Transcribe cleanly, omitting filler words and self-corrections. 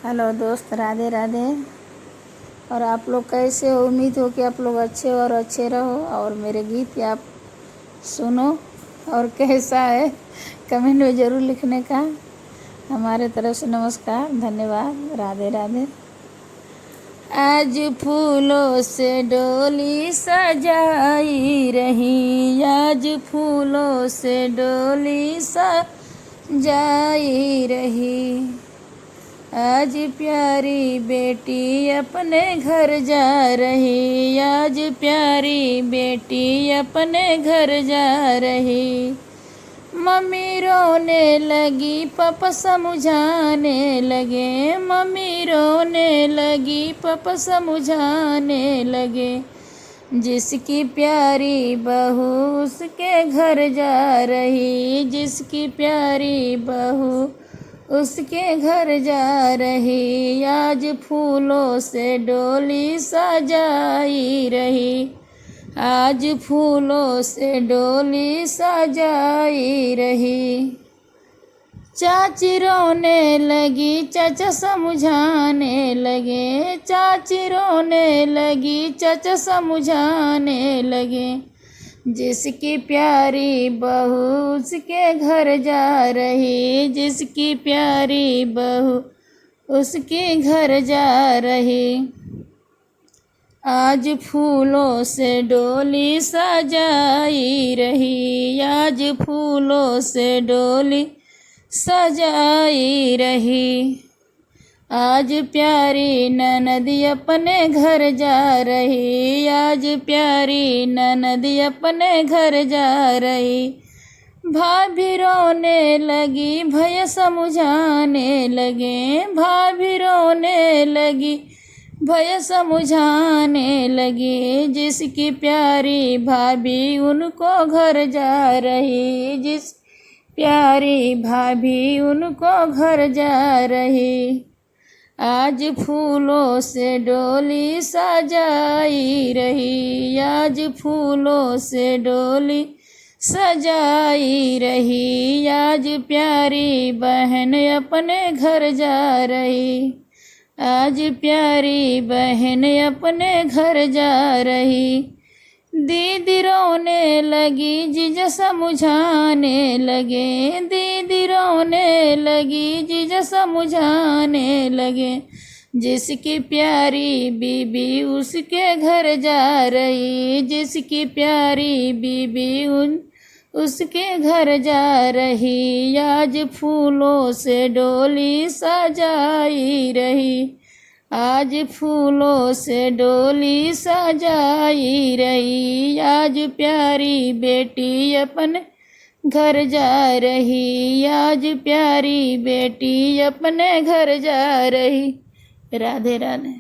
Hello दोस्त, राधे राधे। और आप लोग कैसे हो? उम्मीद हो कि आप लोग अच्छे और अच्छे रहो और मेरे गीत आप सुनो। और कैसा है कमेंट में ज़रूर लिखने का। हमारे तरफ से नमस्कार, धन्यवाद, राधे राधे। आज फूलों से डोली सजाई रही, आज फूलों से डोली सजाई रही। आज प्यारी बेटी अपने घर जा रही, आज प्यारी बेटी अपने घर जा रही। मम्मी रोने लगी, पापा समझाने लगे, मम्मी रोने लगी, पापा समझाने लगे। जिसकी प्यारी बहू उसके घर जा रही, जिसकी प्यारी बहू उसके घर जा रही। आज फूलों से डोली सजाई रही, आज फूलों से डोली सजाई रही। चाची रोने लगी, चाचा समझाने लगे, चाची रोने लगी, चाचा समझाने लगे। जिसकी प्यारी बहू उसके घर जा रही, जिसकी प्यारी बहू उसके घर जा रही। आज फूलों से डोली सजाई रही, आज फूलों से डोली सजाई रही। आज प्यारी ननद अपने घर जा रही, आज प्यारी ननद अपने घर जा रही। भाभी रोने लगी, भैया समझाने लगे, भाभी रोने लगी, भैया समझाने लगे। जिसकी प्यारी भाभी उनको घर जा रही, जिस प्यारी भाभी उनको घर जा रही। आज फूलों से डोली सजाई रही, आज फूलों से डोली सजाई रही। आज प्यारी बहन अपने घर जा रही, आज प्यारी बहन अपने घर जा रही। दीदी रोने लगी, जीजा समझाने लगे, दीदी रोने लगी, जीजा समझाने लगे। जिसकी प्यारी बीबी उसके घर जा रही, जिसकी प्यारी बीबी उसके घर जा रही। आज फूलों से डोली सजाई रही, आज फूलों से डोली सजाई रही। आज प्यारी बेटी अपने घर जा रही, आज प्यारी बेटी अपने घर जा रही। राधे राधे।